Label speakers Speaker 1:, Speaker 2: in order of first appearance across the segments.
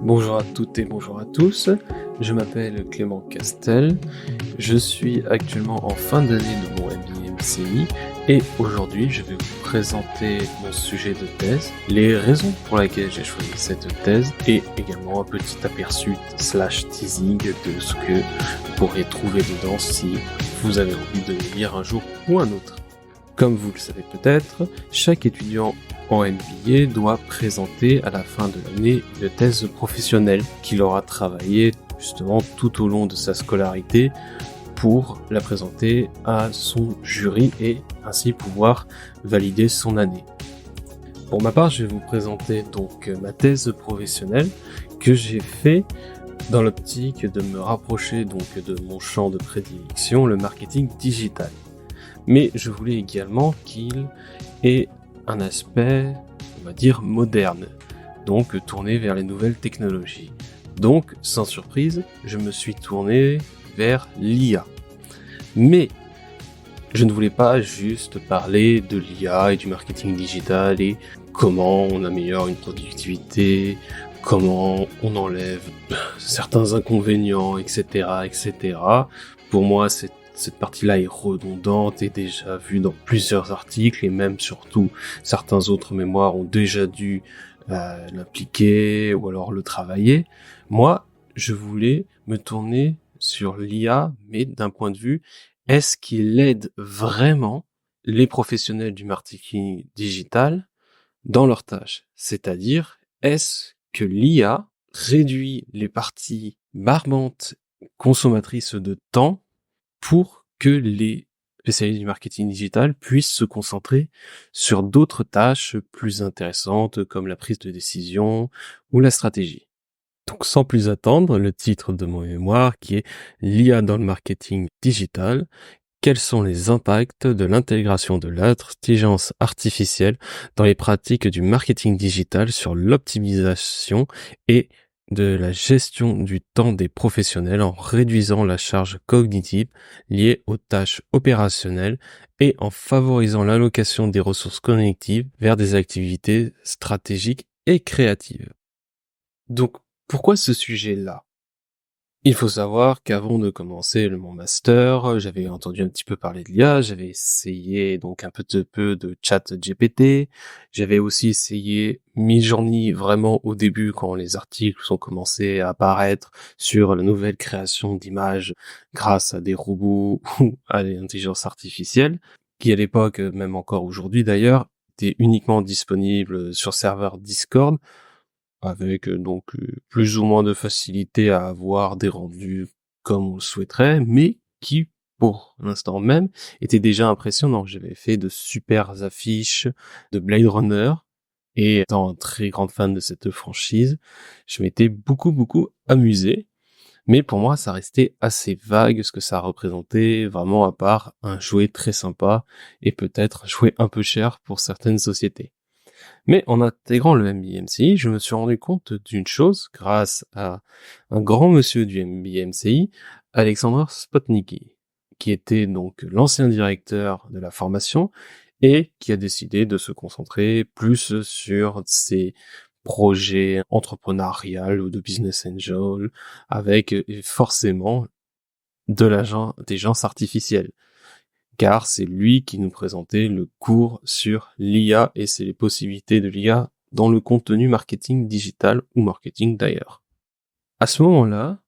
Speaker 1: Bonjour à toutes et bonjour à tous, je m'appelle Clément Castel, je suis actuellement en fin d'année de mon MBA MCI et aujourd'hui je vais vous présenter mon sujet de thèse, les raisons pour lesquelles j'ai choisi cette thèse et également un petit aperçu slash teasing de ce que vous pourrez trouver dedans si vous avez envie de le lire un jour ou un autre. Comme vous le savez peut-être, chaque étudiant en MBA doit présenter à la fin de l'année une thèse professionnelle qu'il aura travaillé justement tout au long de sa scolarité pour la présenter à son jury et ainsi pouvoir valider son année. Pour ma part, je vais vous présenter donc ma thèse professionnelle que j'ai fait dans l'optique de me rapprocher donc de mon champ de prédilection, le marketing digital. Mais je voulais également qu'il ait un aspect, on va dire, moderne, donc tourné vers les nouvelles technologies. Donc, sans surprise, je me suis tourné vers l'IA. Mais je ne voulais pas juste parler de l'IA et du marketing digital et comment on améliore une productivité, comment on enlève certains inconvénients, etc., etc. Pour moi, cette partie-là est redondante et déjà vue dans plusieurs articles et même surtout certains autres mémoires ont déjà dû l'appliquer ou alors le travailler. Moi, je voulais me tourner sur l'IA, mais d'un point de vue, est-ce qu'il aide vraiment les professionnels du marketing digital dans leurs tâches? C'est-à-dire, est-ce que l'IA réduit les parties barbantes consommatrices de temps pour que les spécialistes du marketing digital puissent se concentrer sur d'autres tâches plus intéressantes comme la prise de décision ou la stratégie. Donc sans plus attendre, le titre de mon mémoire qui est l'IA dans le marketing digital, quels sont les impacts de l'intégration de l'intelligence artificielle dans les pratiques du marketing digital sur l'optimisation et de la gestion du temps des professionnels en réduisant la charge cognitive liée aux tâches opérationnelles et en favorisant l'allocation des ressources cognitives vers des activités stratégiques et créatives. Donc, pourquoi ce sujet-là? Il faut savoir qu'avant de commencer mon master, j'avais entendu un petit peu parler de l'IA, j'avais essayé donc un peu de chat GPT, j'avais aussi essayé Midjourney vraiment au début quand les articles sont commencés à apparaître sur la nouvelle création d'images grâce à des robots ou à l'intelligence artificielle, qui à l'époque, même encore aujourd'hui d'ailleurs, était uniquement disponible sur serveur Discord, avec donc plus ou moins de facilité à avoir des rendus comme on le souhaiterait, mais qui, pour l'instant même, était déjà impressionnant. J'avais fait de super affiches de Blade Runner, et étant un très grand fan de cette franchise, je m'étais beaucoup amusé, mais pour moi, ça restait assez vague ce que ça représentait, vraiment à part un jouet très sympa, et peut-être un jouet un peu cher pour certaines sociétés. Mais en intégrant le MBA-MCI, je me suis rendu compte d'une chose grâce à un grand monsieur du MBA-MCI, Alexandre Spotnicki, qui était donc l'ancien directeur de la formation et qui a décidé de se concentrer plus sur ses projets entrepreneuriales ou de business angel avec forcément de l'intelligence artificielle, car c'est lui qui nous présentait le cours sur l'IA et c'est les possibilités de l'IA dans le contenu marketing digital ou marketing d'ailleurs. À ce moment-là,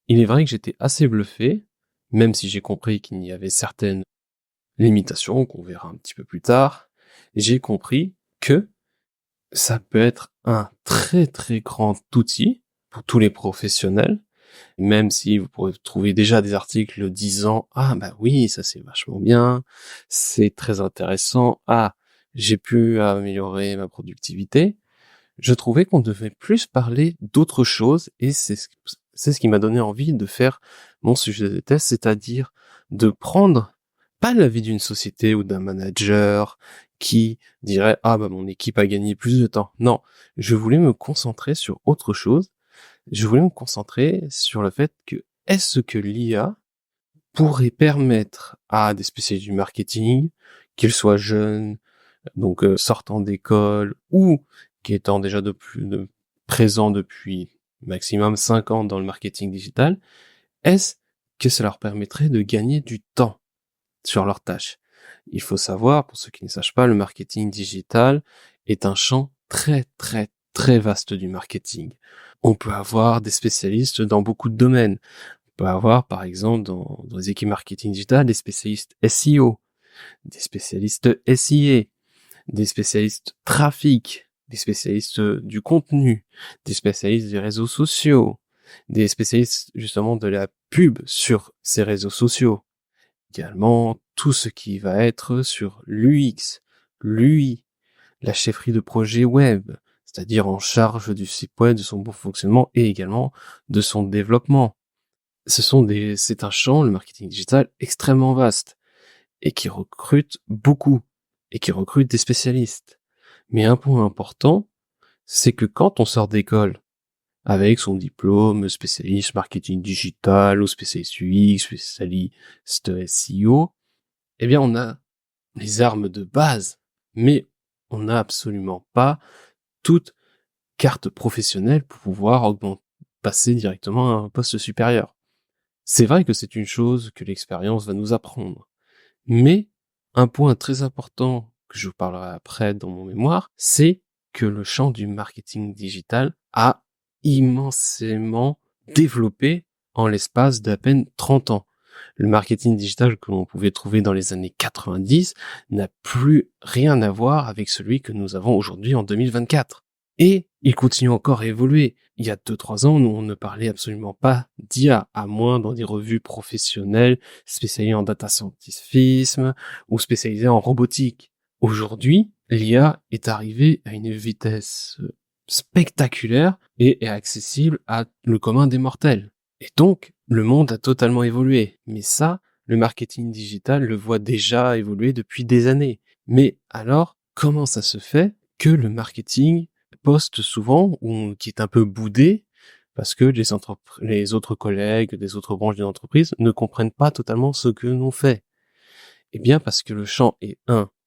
Speaker 1: il est vrai que j'étais assez bluffé, même si j'ai compris qu'il y avait certaines limitations qu'on verra un petit peu plus tard, j'ai compris que ça peut être un très grand outil pour tous les professionnels, même si vous pourrez trouver déjà des articles disant «Ah bah oui, ça c'est vachement bien, c'est très intéressant, ah, j'ai pu améliorer ma productivité», je trouvais qu'on devait plus parler d'autre chose et c'est ce qui m'a donné envie de faire mon sujet de thèse, c'est-à-dire de prendre pas l'avis d'une société ou d'un manager qui dirait «Ah bah mon équipe a gagné plus de temps». Non, je voulais me concentrer sur autre chose. Je voulais me concentrer sur le fait que est-ce que l'IA pourrait permettre à des spécialistes du marketing, qu'ils soient jeunes, donc sortant d'école ou qui étant déjà présents depuis maximum 5 ans dans le marketing digital, est-ce que ça leur permettrait de gagner du temps sur leurs tâches? Il faut savoir, pour ceux qui ne sachent pas, le marketing digital est un champ très très très vaste du marketing. On peut avoir des spécialistes dans beaucoup de domaines. On peut avoir, par exemple, dans les équipes marketing digital, des spécialistes SEO, des spécialistes SIA, des spécialistes trafic, des spécialistes du contenu, des spécialistes des réseaux sociaux, des spécialistes justement de la pub sur ces réseaux sociaux. Également, tout ce qui va être sur l'UX, l'UI, la chefferie de projet web, c'est-à-dire en charge du site web, de son bon fonctionnement et également de son développement. C'est un champ, le marketing digital, extrêmement vaste et qui recrute beaucoup et qui recrute des spécialistes. Mais un point important, c'est que quand on sort d'école avec son diplôme spécialiste marketing digital ou spécialiste UX, spécialiste SEO, eh bien on a les armes de base, mais on n'a absolument pas toute carte professionnelle pour pouvoir passer directement à un poste supérieur. C'est vrai que c'est une chose que l'expérience va nous apprendre. Mais un point très important que je vous parlerai après dans mon mémoire, c'est que le champ du marketing digital a immensément développé en l'espace d'à peine 30 ans. Le marketing digital que l'on pouvait trouver dans les années 90 n'a plus rien à voir avec celui que nous avons aujourd'hui en 2024. Et il continue encore à évoluer. Il y a 2-3 ans, nous, on ne parlait absolument pas d'IA, à moins dans des revues professionnelles spécialisées en data scientisme ou spécialisées en robotique. Aujourd'hui, l'IA est arrivée à une vitesse spectaculaire et est accessible à le commun des mortels. Et donc, le monde a totalement évolué. Mais ça, le marketing digital le voit déjà évoluer depuis des années. Mais alors, comment ça se fait que le marketing poste souvent ou qui est un peu boudé parce que les autres collègues des autres branches d'une entreprise ne comprennent pas totalement ce que l'on fait? Eh bien, parce que le champ est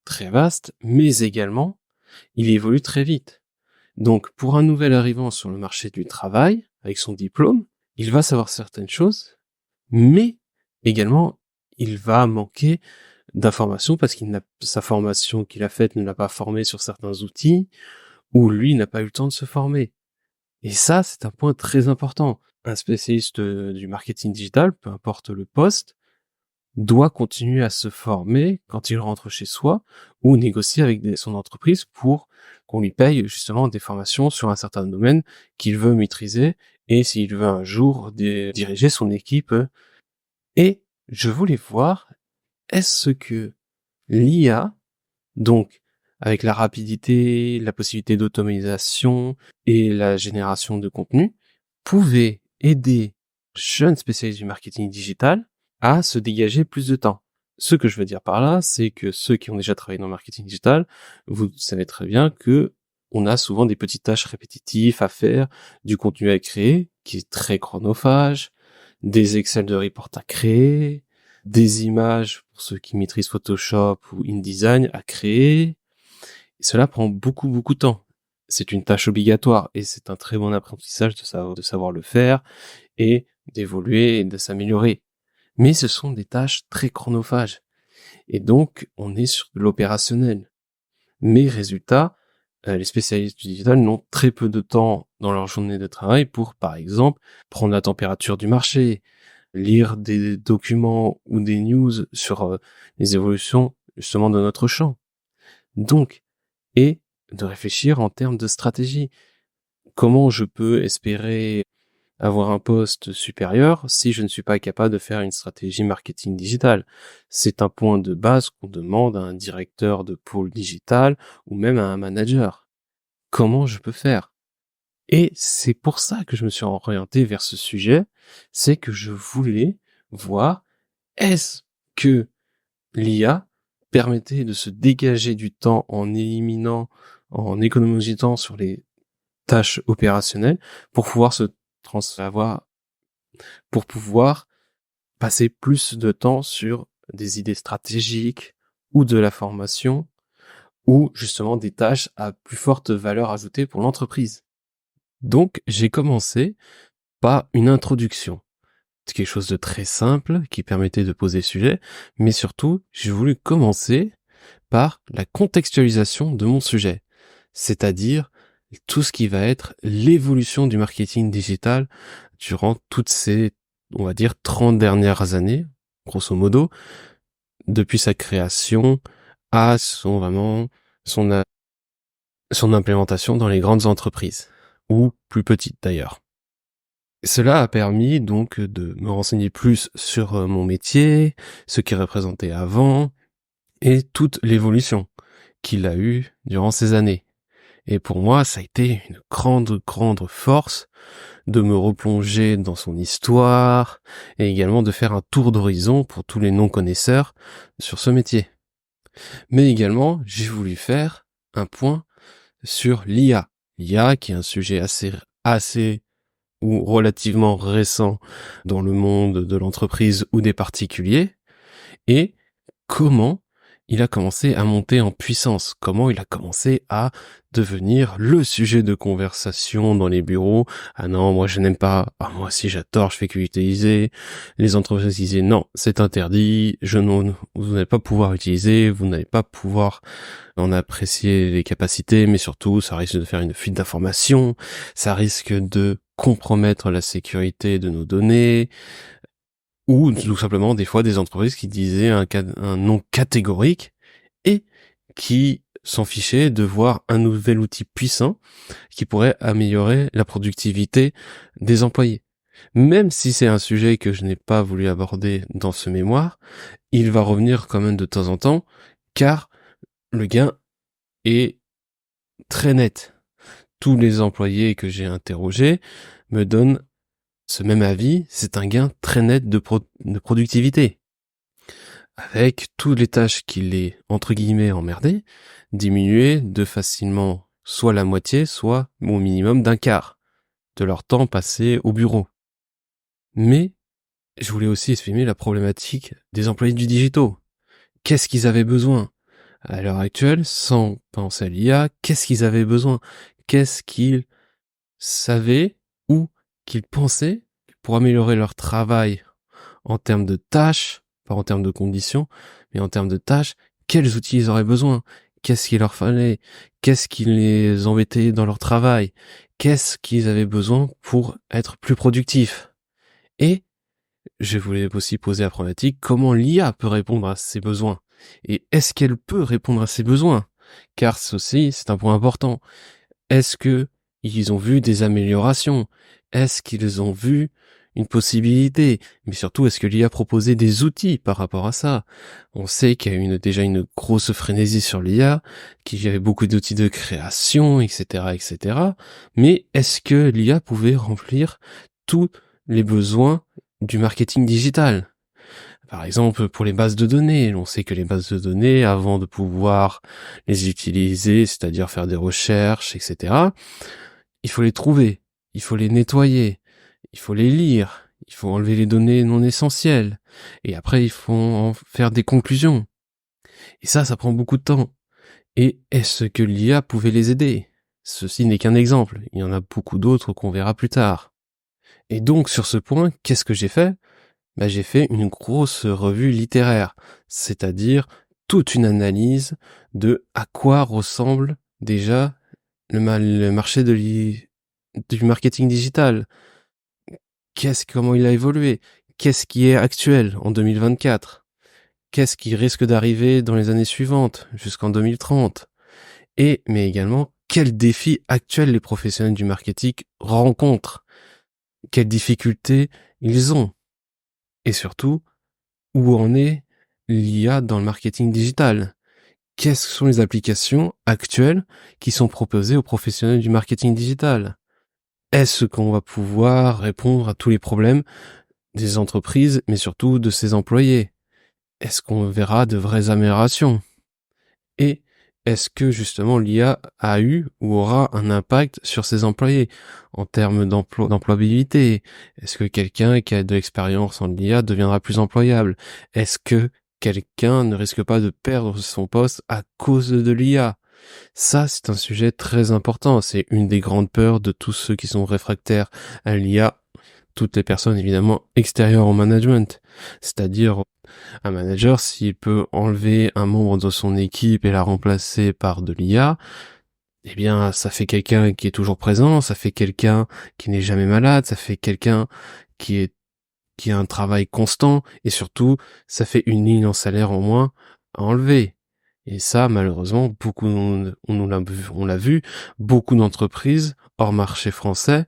Speaker 1: très vaste, mais également, il évolue très vite. Donc, pour un nouvel arrivant sur le marché du travail, avec son diplôme, il va savoir certaines choses, mais également, il va manquer d'informations parce sa formation qu'il a faite ne l'a pas formé sur certains outils, ou lui n'a pas eu le temps de se former. Et ça, c'est un point très important. Un spécialiste du marketing digital, peu importe le poste, doit continuer à se former quand il rentre chez soi ou négocier avec son entreprise pour qu'on lui paye justement des formations sur un certain domaine qu'il veut maîtriser et s'il veut un jour diriger son équipe. Et je voulais voir, est-ce que l'IA, donc avec la rapidité, la possibilité d'automatisation et la génération de contenu, pouvait aider jeunes spécialistes du marketing digital à se dégager plus de temps. Ce que je veux dire par là, c'est que ceux qui ont déjà travaillé dans le marketing digital, vous savez très bien que on a souvent des petites tâches répétitives à faire, du contenu à créer, qui est très chronophage, des Excel de report à créer, des images pour ceux qui maîtrisent Photoshop ou InDesign à créer. Et cela prend beaucoup de temps. C'est une tâche obligatoire et c'est un très bon apprentissage de savoir le faire et d'évoluer et de s'améliorer. Mais ce sont des tâches très chronophages. Et donc, on est sur de l'opérationnel. Mais résultat, les spécialistes du digital n'ont très peu de temps dans leur journée de travail pour, par exemple, prendre la température du marché, lire des documents ou des news sur les évolutions justement de notre champ. Donc, et de réfléchir en termes de stratégie. Comment je peux espérer avoir un poste supérieur si je ne suis pas capable de faire une stratégie marketing digital? C'est un point de base qu'on demande à un directeur de pôle digital ou même à un manager. Comment je peux faire? Et c'est pour ça que je me suis orienté vers ce sujet, c'est que je voulais voir, est-ce que l'IA permettait de se dégager du temps en économisant sur les tâches opérationnelles pour pouvoir pour pouvoir passer plus de temps sur des idées stratégiques ou de la formation ou justement des tâches à plus forte valeur ajoutée pour l'entreprise. Donc, j'ai commencé par une introduction. C'est quelque chose de très simple qui permettait de poser le sujet, mais surtout, j'ai voulu commencer par la contextualisation de mon sujet, c'est-à-dire tout ce qui va être l'évolution du marketing digital durant toutes ces, on va dire, 30 dernières années, grosso modo, depuis sa création à son implémentation dans les grandes entreprises, ou plus petites d'ailleurs. Cela a permis donc de me renseigner plus sur mon métier, ce qu'il représentait avant, et toute l'évolution qu'il a eue durant ces années. Et pour moi, ça a été une grande force de me replonger dans son histoire et également de faire un tour d'horizon pour tous les non-connaisseurs sur ce métier. Mais également, j'ai voulu faire un point sur l'IA. L'IA qui est un sujet assez ou relativement récent dans le monde de l'entreprise ou des particuliers, et comment il a commencé à monter en puissance, comment il a commencé à devenir le sujet de conversation dans les bureaux. Ah non, moi je n'aime pas, ah moi si j'adore, je fais que l'utiliser. Les entreprises disaient non, c'est interdit, vous n'allez pas pouvoir utiliser, vous n'allez pas pouvoir en apprécier les capacités, mais surtout ça risque de faire une fuite d'informations, ça risque de compromettre la sécurité de nos données, ou tout simplement des fois des entreprises qui disaient un non catégorique et qui s'en fichaient de voir un nouvel outil puissant qui pourrait améliorer la productivité des employés. Même si c'est un sujet que je n'ai pas voulu aborder dans ce mémoire, il va revenir quand même de temps en temps, car le gain est très net. Tous les employés que j'ai interrogés me donnent ce même avis, c'est un gain très net de productivité. Avec toutes les tâches qui les, entre guillemets, emmerdaient, diminuer de facilement soit la moitié, soit au minimum d'un quart de leur temps passé au bureau. Mais je voulais aussi exprimer la problématique des employés du digitaux. Qu'est-ce qu'ils avaient besoin? À l'heure actuelle, sans penser à l'IA, qu'est-ce qu'ils avaient besoin? Qu'est-ce qu'ils savaient ou qu'ils pensaient pour améliorer leur travail en termes de tâches, pas en termes de conditions, mais en termes de tâches, quels outils ils auraient besoin? Qu'est-ce qu'il leur fallait? Qu'est-ce qui les embêtait dans leur travail? Qu'est-ce qu'ils avaient besoin pour être plus productifs? Et je voulais aussi poser la problématique, comment l'IA peut répondre à ces besoins? Et est-ce qu'elle peut répondre à ces besoins? Car ceci, c'est un point important. Est-ce que ils ont vu des améliorations? Est-ce qu'ils ont vu une possibilité? Mais surtout, est-ce que l'IA a proposé des outils par rapport à ça? On sait qu'il y a déjà une grosse frénésie sur l'IA, qu'il y avait beaucoup d'outils de création, etc. Mais est-ce que l'IA pouvait remplir tous les besoins du marketing digital? Par exemple, pour les bases de données, on sait que les bases de données, avant de pouvoir les utiliser, c'est-à-dire faire des recherches, etc., il faut les trouver, il faut les nettoyer, il faut les lire, il faut enlever les données non essentielles, et après il faut en faire des conclusions. Et ça prend beaucoup de temps. Et est-ce que l'IA pouvait les aider? Ceci n'est qu'un exemple, il y en a beaucoup d'autres qu'on verra plus tard. Et donc sur ce point, qu'est-ce que j'ai fait? J'ai fait une grosse revue littéraire, c'est-à-dire toute une analyse de à quoi ressemble déjà le marché du marketing digital. Comment il a évolué? Qu'est-ce qui est actuel en 2024? Qu'est-ce qui risque d'arriver dans les années suivantes, jusqu'en 2030? Mais également, quels défis actuels les professionnels du marketing rencontrent? Quelles difficultés ils ont? Et surtout, où en est l'IA dans le marketing digital? Quelles sont les applications actuelles qui sont proposées aux professionnels du marketing digital? Est-ce qu'on va pouvoir répondre à tous les problèmes des entreprises, mais surtout de ses employés? Est-ce qu'on verra de vraies améliorations? Et est-ce que justement l'IA a eu ou aura un impact sur ses employés en termes d'employabilité? Est-ce que quelqu'un qui a de l'expérience en l'IA deviendra plus employable? Est-ce que quelqu'un ne risque pas de perdre son poste à cause de l'IA? Ça, c'est un sujet très important. C'est une des grandes peurs de tous ceux qui sont réfractaires à l'IA, toutes les personnes évidemment extérieures au management. C'est-à-dire, un manager, s'il peut enlever un membre de son équipe et la remplacer par de l'IA, eh bien, ça fait quelqu'un qui est toujours présent, ça fait quelqu'un qui n'est jamais malade, ça fait quelqu'un qui est qui a un travail constant, et surtout, ça fait une ligne en salaire en moins à enlever. Et ça, malheureusement, on l'a vu, beaucoup d'entreprises hors marché français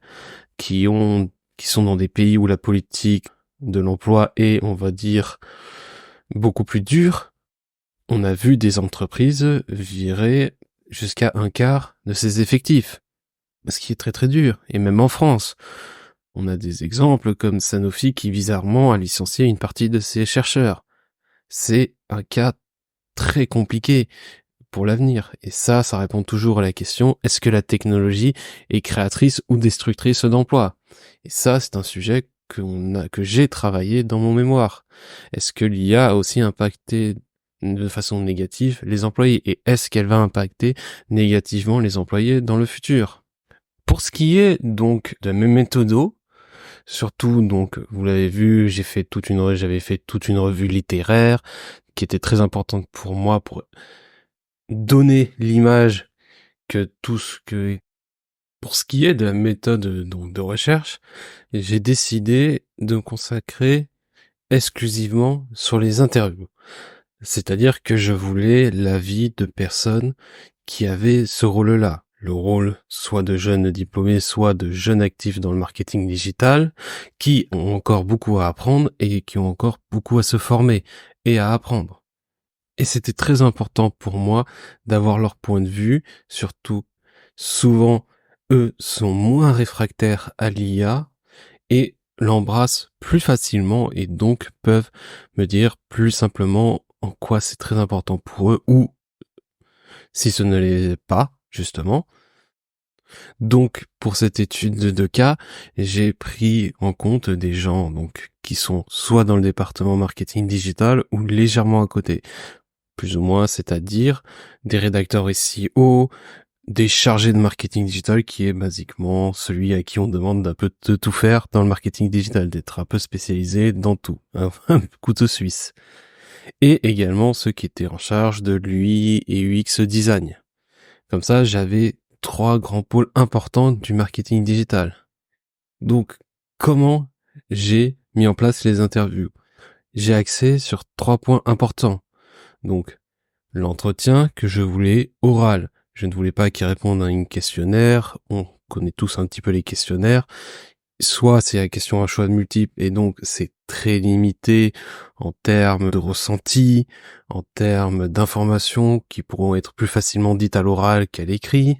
Speaker 1: qui sont dans des pays où la politique de l'emploi est, on va dire, beaucoup plus dure. On a vu des entreprises virer jusqu'à un quart de ses effectifs. Ce qui est très très dur. Et même en France. On a des exemples comme Sanofi qui bizarrement a licencié une partie de ses chercheurs. C'est un cas très compliqué pour l'avenir. Et ça répond toujours à la question, est-ce que la technologie est créatrice ou destructrice d'emplois? Et ça, c'est un sujet que j'ai travaillé dans mon mémoire. Est-ce que l'IA a aussi impacté de façon négative les employés? Et est-ce qu'elle va impacter négativement les employés dans le futur? Pour ce qui est donc de mes méthodos, surtout, donc, vous l'avez vu, j'avais fait toute une revue littéraire qui était très importante pour moi pour donner l'image que pour ce qui est de la méthode donc de recherche, j'ai décidé de me consacrer exclusivement sur les interviews. C'est-à-dire que je voulais l'avis de personnes qui avaient ce rôle-là. Le rôle soit de jeunes diplômés, soit de jeunes actifs dans le marketing digital, qui ont encore beaucoup à apprendre et qui ont encore beaucoup à se former et à apprendre. Et c'était très important pour moi d'avoir leur point de vue, surtout souvent eux sont moins réfractaires à l'IA et l'embrassent plus facilement et donc peuvent me dire plus simplement en quoi c'est très important pour eux ou si ce ne l'est pas, justement. Donc, pour cette étude de cas, j'ai pris en compte des gens, donc, qui sont soit dans le département marketing digital ou légèrement à côté. Plus ou moins, c'est-à-dire des rédacteurs SEO, des chargés de marketing digital qui est basiquement celui à qui on demande d'un peu de tout faire dans le marketing digital, d'être un peu spécialisé dans tout, un couteau suisse. Et également ceux qui étaient en charge de l'UI et UX design. Comme ça, j'avais 3 grands pôles importants du marketing digital. Donc, comment j'ai mis en place les interviews? J'ai axé sur 3 points importants. Donc, l'entretien que je voulais oral. Je ne voulais pas qu'ils répondent à un questionnaire. On connaît tous un petit peu les questionnaires. Soit c'est la question à choix de multiples et donc c'est très limité en termes de ressenti, en termes d'informations qui pourront être plus facilement dites à l'oral qu'à l'écrit,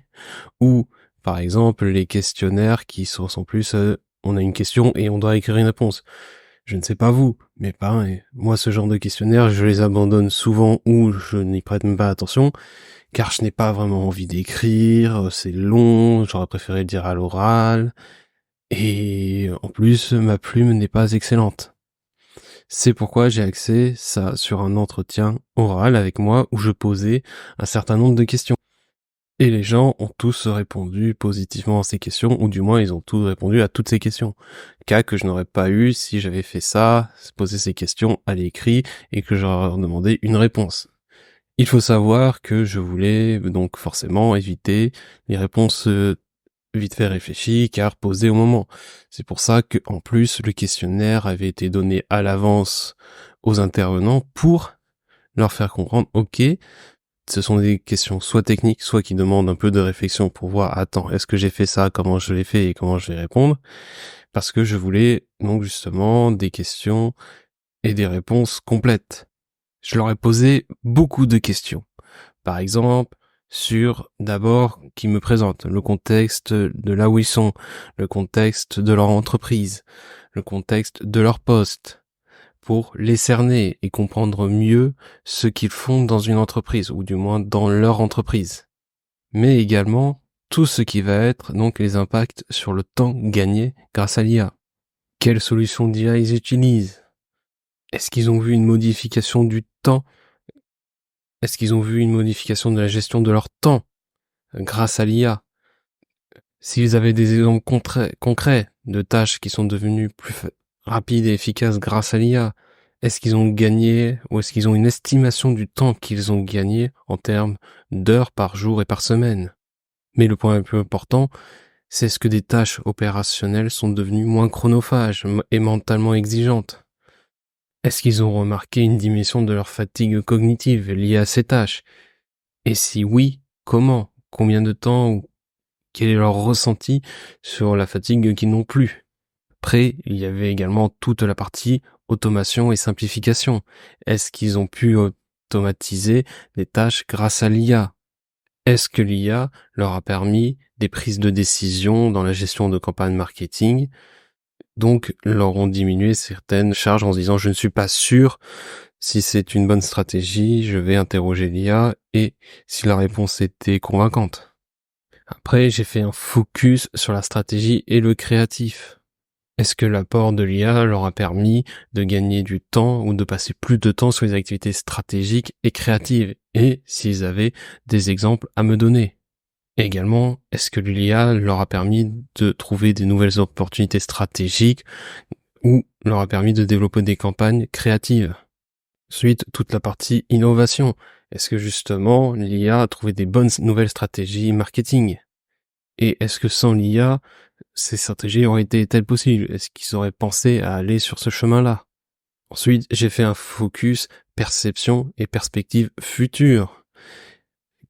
Speaker 1: ou par exemple les questionnaires qui sont plus on a une question et on doit écrire une réponse. Je ne sais pas vous, mais pareil, moi ce genre de questionnaires je les abandonne souvent ou je n'y prête même pas attention car je n'ai pas vraiment envie d'écrire, c'est long, j'aurais préféré le dire à l'oral. Et en plus, ma plume n'est pas excellente. C'est pourquoi j'ai axé ça sur un entretien oral avec moi où je posais un certain nombre de questions. Et les gens ont tous répondu positivement à ces questions, ou du moins ils ont tous répondu à toutes ces questions. Cas que je n'aurais pas eu si j'avais fait ça, poser ces questions à l'écrit et que j'aurais demandé une réponse. Il faut savoir que je voulais donc forcément éviter les réponses vite fait réfléchi car posé au moment. C'est pour ça que en plus le questionnaire avait été donné à l'avance aux intervenants pour leur faire comprendre, ok, ce sont des questions soit techniques, soit qui demandent un peu de réflexion pour voir, attends, est-ce que j'ai fait ça, comment je l'ai fait et comment je vais répondre, parce que je voulais donc justement des questions et des réponses complètes. Je leur ai posé beaucoup de questions. Par exemple, sur d'abord qui me présente le contexte de là où ils sont, le contexte de leur entreprise, le contexte de leur poste, pour les cerner et comprendre mieux ce qu'ils font dans une entreprise, ou du moins dans leur entreprise. Mais également tout ce qui va être donc les impacts sur le temps gagné grâce à l'IA. Quelles solutions d'IA ils utilisent? Est-ce qu'ils ont vu une modification du temps Est-ce qu'ils ont vu une modification de la gestion de leur temps grâce à l'IA? S'ils avaient des exemples concrets de tâches qui sont devenues plus rapides et efficaces grâce à l'IA, est-ce qu'ils ont gagné ou est-ce qu'ils ont une estimation du temps qu'ils ont gagné en termes d'heures par jour et par semaine? Mais le point le plus important, c'est est-ce que des tâches opérationnelles sont devenues moins chronophages et mentalement exigeantes? Est-ce qu'ils ont remarqué une diminution de leur fatigue cognitive liée à ces tâches? Et si oui, comment? Combien de temps ou quel est leur ressenti sur la fatigue qu'ils n'ont plus? Après, il y avait également toute la partie automation et simplification. Est-ce qu'ils ont pu automatiser des tâches grâce à l'IA? Est-ce que l'IA leur a permis des prises de décision dans la gestion de campagnes marketing? Donc, leur ont diminué certaines charges en se disant je ne suis pas sûr si c'est une bonne stratégie, je vais interroger l'IA et si la réponse était convaincante. Après, j'ai fait un focus sur la stratégie et le créatif. Est-ce que l'apport de l'IA leur a permis de gagner du temps ou de passer plus de temps sur les activités stratégiques et créatives? Et s'ils avaient des exemples à me donner? Et également, est-ce que l'IA leur a permis de trouver des nouvelles opportunités stratégiques ou leur a permis de développer des campagnes créatives? Ensuite, toute la partie innovation. Est-ce que justement l'IA a trouvé des bonnes nouvelles stratégies marketing? Et est-ce que sans l'IA, ces stratégies auraient été-elles possibles? Est-ce qu'ils auraient pensé à aller sur ce chemin-là? Ensuite, j'ai fait un focus perception et perspective future.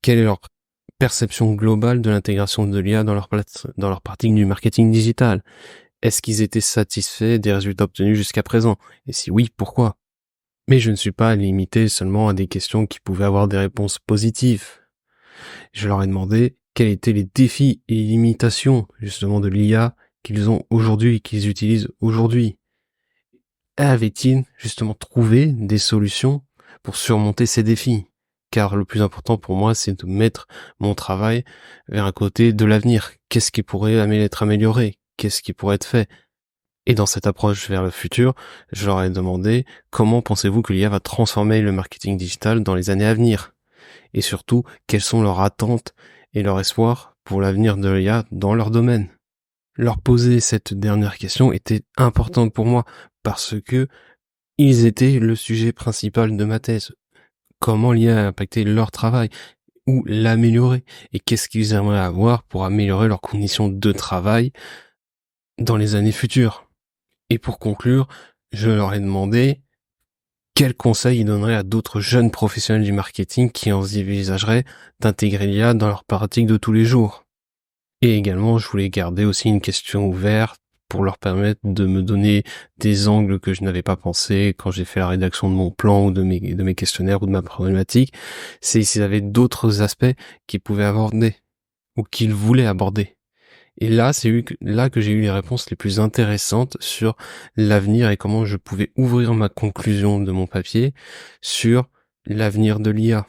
Speaker 1: Quelle est leur perception globale de l'intégration de l'IA dans leur pratique du marketing digital? Est-ce qu'ils étaient satisfaits des résultats obtenus jusqu'à présent? Et si oui, pourquoi? Mais je ne suis pas limité seulement à des questions qui pouvaient avoir des réponses positives. Je leur ai demandé quels étaient les défis et limitations justement de l'IA qu'ils ont aujourd'hui, qu'ils utilisent aujourd'hui. Avaient-ils justement trouvé des solutions pour surmonter ces défis? Car le plus important pour moi, c'est de mettre mon travail vers un côté de l'avenir. Qu'est-ce qui pourrait être amélioré? Qu'est-ce qui pourrait être fait? Et dans cette approche vers le futur, je leur ai demandé comment pensez-vous que l'IA va transformer le marketing digital dans les années à venir? Et surtout, quelles sont leurs attentes et leurs espoirs pour l'avenir de l'IA dans leur domaine? Leur poser cette dernière question était importante pour moi parce que ils étaient le sujet principal de ma thèse. Comment l'IA a impacté leur travail ou l'améliorer et qu'est-ce qu'ils aimeraient avoir pour améliorer leurs conditions de travail dans les années futures. Et pour conclure, je leur ai demandé quels conseils ils donneraient à d'autres jeunes professionnels du marketing qui envisageraient d'intégrer l'IA dans leur pratique de tous les jours. Et également, je voulais garder aussi une question ouverte pour leur permettre de me donner des angles que je n'avais pas pensé quand j'ai fait la rédaction de mon plan ou de mes questionnaires ou de ma problématique. C'est s'ils avaient d'autres aspects qu'ils pouvaient aborder ou qu'ils voulaient aborder. Et là, là que j'ai eu les réponses les plus intéressantes sur l'avenir et comment je pouvais ouvrir ma conclusion de mon papier sur l'avenir de l'IA.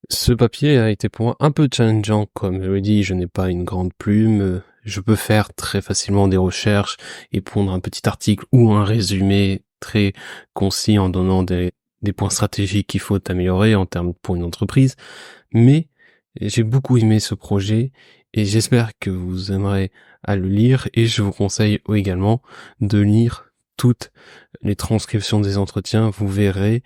Speaker 1: Ce papier a été pour moi un peu challengeant, comme je l'ai dit, je n'ai pas une grande plume, je peux faire très facilement des recherches et pondre un petit article ou un résumé très concis en donnant des points stratégiques qu'il faut améliorer en termes pour une entreprise, mais j'ai beaucoup aimé ce projet et j'espère que vous aimerez à le lire et je vous conseille également de lire toutes les transcriptions des entretiens. Vous verrez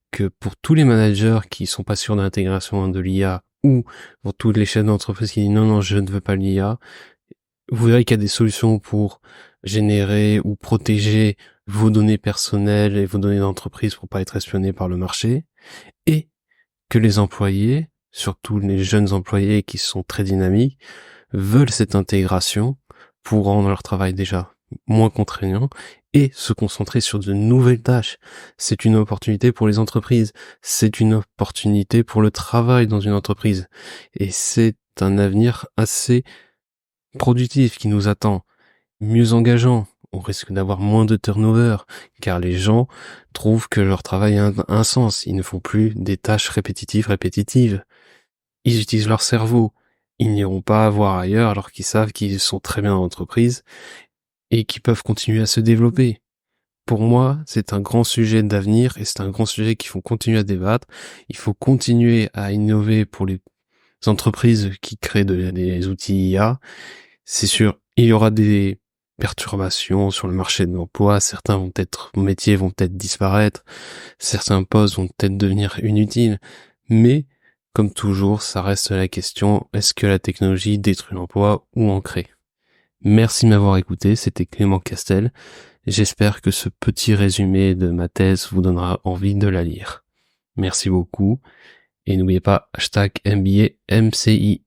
Speaker 1: que pour tous les managers qui sont pas sûrs de l'intégration de l'IA ou pour tous les chefs d'entreprise qui disent non, je ne veux pas l'IA, vous verrez qu'il y a des solutions pour générer ou protéger vos données personnelles et vos données d'entreprise pour pas être espionnés par le marché et que les employés, surtout les jeunes employés qui sont très dynamiques, veulent cette intégration pour rendre leur travail déjà moins contraignant et se concentrer sur de nouvelles tâches. C'est une opportunité pour les entreprises, c'est une opportunité pour le travail dans une entreprise et c'est un avenir assez productif qui nous attend, mieux engageant. On risque d'avoir moins de turnover, car les gens trouvent que leur travail a un sens. Ils ne font plus des tâches répétitives. Ils utilisent leur cerveau. Ils n'iront pas voir ailleurs alors qu'ils savent qu'ils sont très bien dans l'entreprise et qu'ils peuvent continuer à se développer. pour moi, c'est un grand sujet d'avenir et c'est un grand sujet qu'il faut continuer à débattre. Il faut continuer à innover pour les entreprises qui créent des outils IA. C'est sûr, il y aura des perturbations sur le marché de l'emploi. Certains métiers vont peut-être disparaître. Certains postes vont peut-être devenir inutiles. Mais, comme toujours, ça reste la question, est-ce que la technologie détruit l'emploi ou en crée? Merci de m'avoir écouté, c'était Clément Castel. J'espère que ce petit résumé de ma thèse vous donnera envie de la lire. Merci beaucoup, et n'oubliez pas, #MBAMCI.